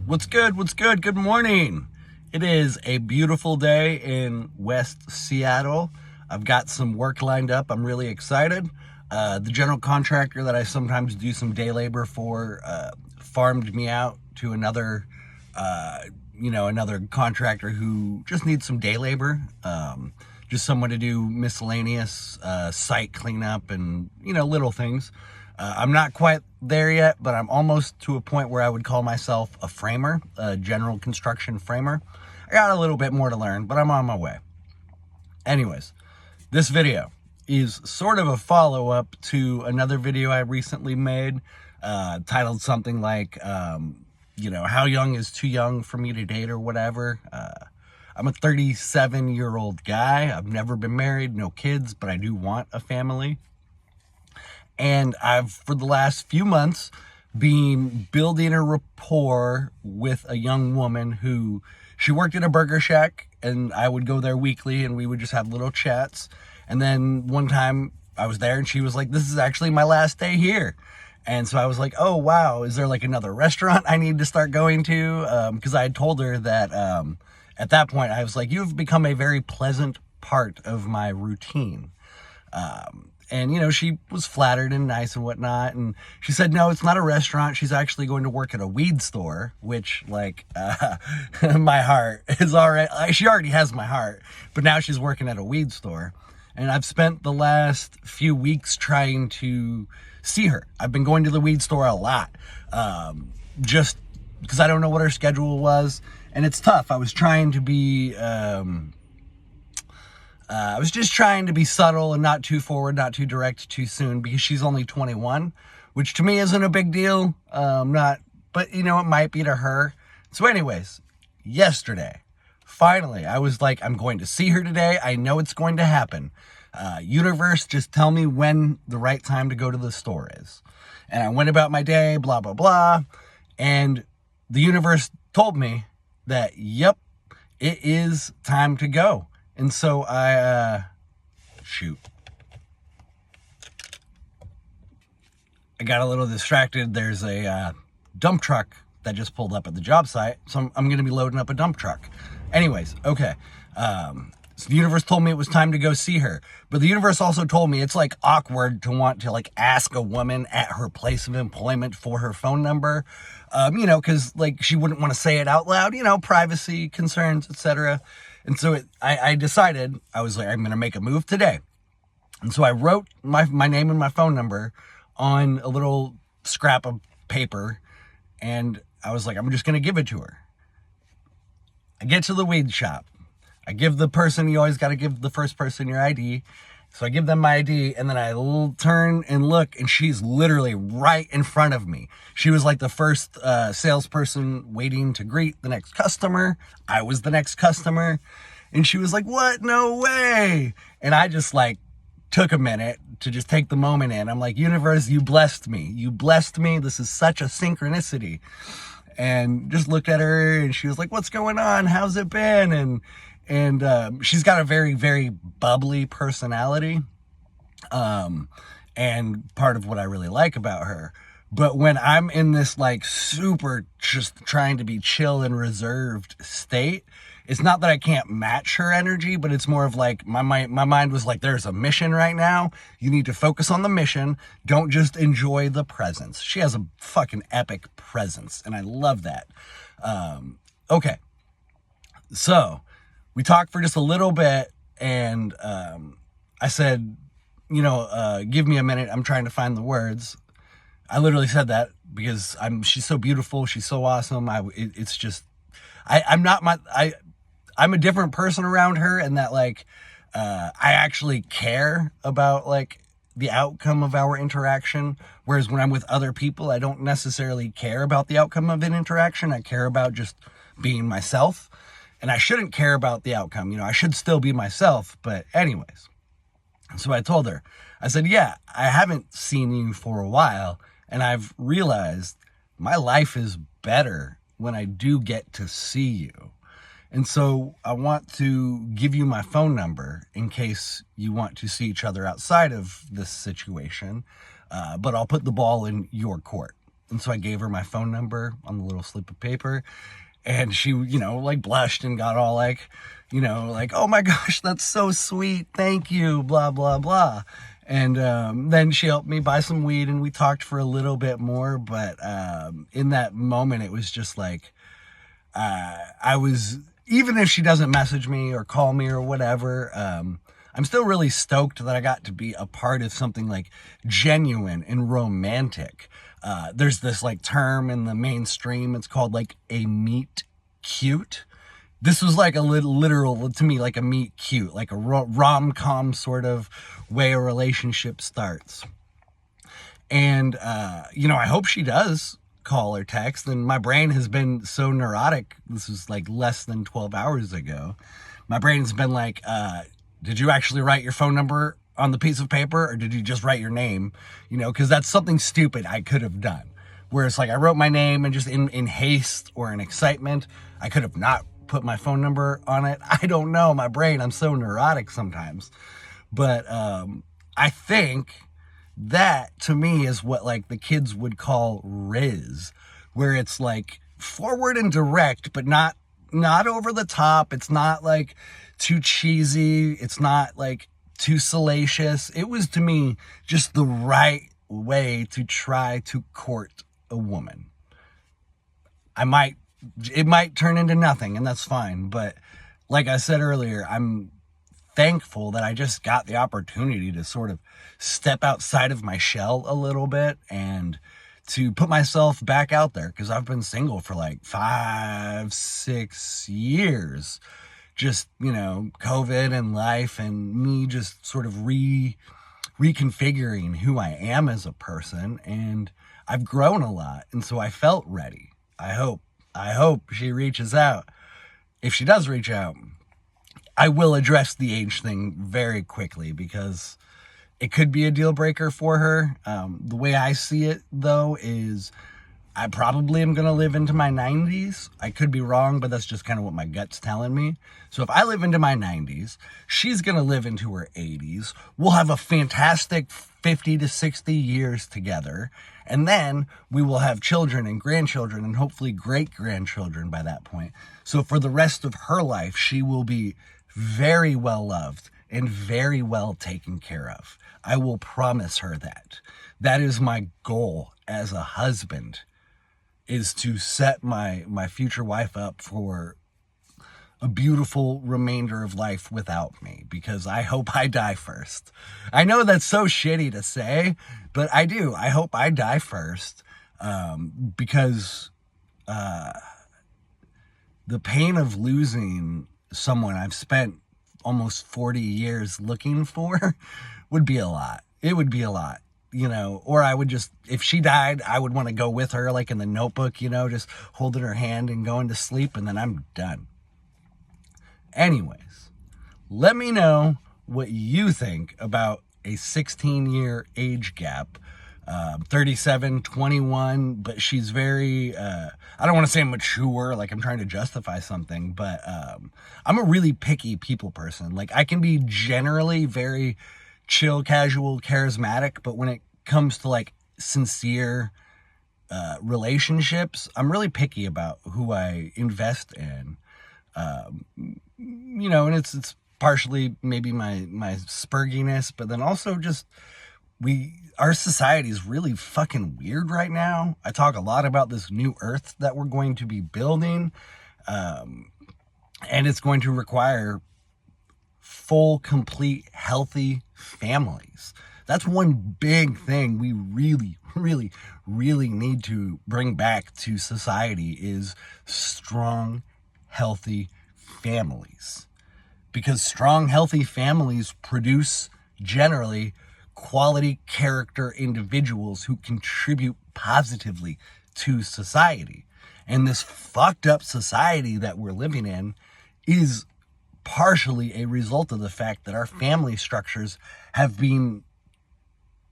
What's good? What's good? Good morning. It is a beautiful day in West Seattle. I've got some work lined up. I'm really excited. The general contractor that I sometimes do some day labor for farmed me out to another contractor who just needs some day labor. Just someone to do miscellaneous site cleanup and, little things. I'm not quite there yet, but I'm almost to a point where I would call myself a framer, a general construction framer. I got a little bit more to learn, but I'm on my way. Anyways, this video is sort of a follow-up to another video I recently made, titled something like, how young is too young for me to date or whatever. I'm a 37-year-old guy. I've never been married, no kids, but I do want a family. And I've, for the last few months, been building a rapport with a young woman who, she worked at a burger shack, and I would go there weekly, and we would just have little chats. And then one time I was there, and she was like, this is actually my last day here. And so I was like, oh, wow, is there like another restaurant I need to start going to? Because I had told her that at that point, I was like, you've become a very pleasant part of my routine. And, she was flattered and nice and whatnot. And she said, no, it's not a restaurant. She's actually going to work at a weed store, which, my heart is already, she already has my heart. But now she's working at a weed store. And I've spent the last few weeks trying to see her. I've been going to the weed store a lot, just because I don't know what her schedule was. And it's tough. I was trying to be... I was just trying to be subtle and not too forward, not too direct too soon, because she's only 21, which to me isn't a big deal. But it might be to her. So anyways, yesterday, finally, I was like, I'm going to see her today. I know it's going to happen. Universe, just tell me when the right time to go to the store is. And I went about my day, blah, blah, blah. And the universe told me that, yep, it is time to go. And so I got a little distracted. There's a dump truck that just pulled up at the job site. So I'm going to be loading up a dump truck. Anyways, okay. So the universe told me it was time to go see her. But the universe also told me it's like awkward to want to ask a woman at her place of employment for her phone number. Because she wouldn't want to say it out loud, privacy concerns, etc. And so I decided, I was like, I'm going to make a move today. And so I wrote my name and my phone number on a little scrap of paper. And I was like, I'm just going to give it to her. I get to the weed shop. I give the person, you always got to give the first person your ID. So I give them my ID, and then I turn and look, and she's literally right in front of me. She was like the first salesperson waiting to greet the next customer. I was the next customer. And she was like, what? No way. And I just took a minute to just take the moment in. I'm like, universe, you blessed me. You blessed me. This is such a synchronicity. And just looked at her, and she was like, what's going on? How's it been? And she's got a very, very bubbly personality. And part of what I really like about her. But when I'm in this super just trying to be chill and reserved state, it's not that I can't match her energy, but it's more of my mind was like, there's a mission right now. You need to focus on the mission. Don't just enjoy the presence. She has a fucking epic presence, and I love that. Okay. So we talked for just a little bit, and I said, give me a minute. I'm trying to find the words. I literally said that because she's so beautiful. She's so awesome. I'm a different person around her, and that I actually care about the outcome of our interaction. Whereas when I'm with other people, I don't necessarily care about the outcome of an interaction. I care about just being myself. And I shouldn't care about the outcome. I should still be myself. But anyways, so I told her, I said, yeah, I haven't seen you for a while. And I've realized my life is better when I do get to see you. And so I want to give you my phone number in case you want to see each other outside of this situation. But I'll put the ball in your court. And so I gave her my phone number on the little slip of paper, and she, like blushed and got all like, like, oh my gosh, that's so sweet. Thank you, blah, blah, blah. And then she helped me buy some weed, and we talked for a little bit more. But in that moment, it was just like, I was, even if she doesn't message me or call me or whatever, I'm still really stoked that I got to be a part of something like genuine and romantic. There's this like term in the mainstream. It's called like a meet cute. This was like a literal, to me, like a meet cute, like a rom-com sort of way a relationship starts. And, I hope she does call or text. And my brain has been so neurotic. This was like less than 12 hours ago. My brain's been like, did you actually write your phone number on the piece of paper, or did you just write your name? Because that's something stupid I could have done. Where it's like I wrote my name and just in haste or in excitement, I could have not put my phone number on it. I don't know, my brain, I'm so neurotic sometimes. But I think that to me is what like the kids would call Rizz, where it's like forward and direct, but not over the top. It's not like too cheesy. It's not like too salacious. It was, to me, just the right way to try to court a woman. It might turn into nothing, and that's fine. But like I said earlier, I'm thankful that I just got the opportunity to sort of step outside of my shell a little bit and to put myself back out there, because I've been single for like 5-6 years. Just, COVID and life and me just sort of reconfiguring who I am as a person. And I've grown a lot. And so I felt ready. I hope she reaches out. If she does reach out, I will address the age thing very quickly, because it could be a deal breaker for her. The way I see it, though, is I probably am going to live into my 90s. I could be wrong, but that's just kind of what my gut's telling me. So if I live into my 90s, she's going to live into her 80s. We'll have a fantastic 50 to 60 years together. And then we will have children and grandchildren and hopefully great-grandchildren by that point. So for the rest of her life, she will be very well loved and very well taken care of. I will promise her that. That is my goal as a husband, is to set my future wife up for a beautiful remainder of life without me, because I hope I die first. I know that's so shitty to say, but I do. I hope I die first, because the pain of losing someone I've spent almost 40 years looking for would be a lot. It would be a lot. Or I would just, if she died, I would want to go with her, like in The Notebook, just holding her hand and going to sleep, and then I'm done. Anyways, let me know what you think about a 16-year age gap. 37, 21, but she's very, I don't want to say mature, like I'm trying to justify something, but I'm a really picky people person. Like, I can be generally very chill, casual, charismatic, but when it comes to like sincere relationships, I'm really picky about who I invest in. And it's partially maybe my spurginess, but then also just our society is really fucking weird right now. I talk a lot about this new earth that we're going to be building, and it's going to require full, complete, healthy families. That's one big thing we really, really, really need to bring back to society, is strong, healthy families. Because strong, healthy families produce, generally, quality character individuals who contribute positively to society. And this fucked up society that we're living in is partially a result of the fact that our family structures have been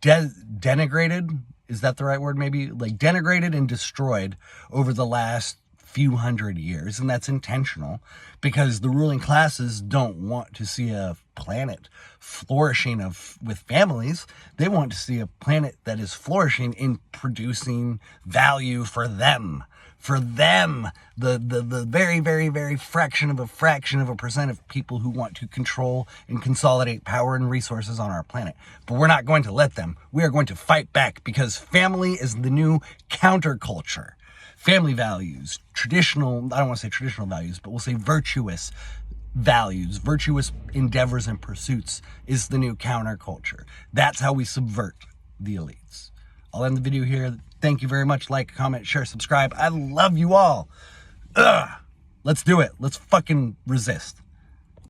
denigrated. Is that the right word? Maybe like denigrated and destroyed over the last few hundred years, and that's intentional because the ruling classes don't want to see a planet flourishing with families. They want to see a planet that is flourishing in producing value for them. For them, the very, very, very fraction of a percent of people who want to control and consolidate power and resources on our planet. But we're not going to let them. We are going to fight back because family is the new counterculture. Family values, traditional, I don't want to say traditional values, but we'll say virtuous values, virtuous endeavors and pursuits is the new counterculture. That's how we subvert the elites. I'll end the video here. Thank you very much. Like, comment, share, subscribe. I love you all. Let's do it. Let's fucking resist.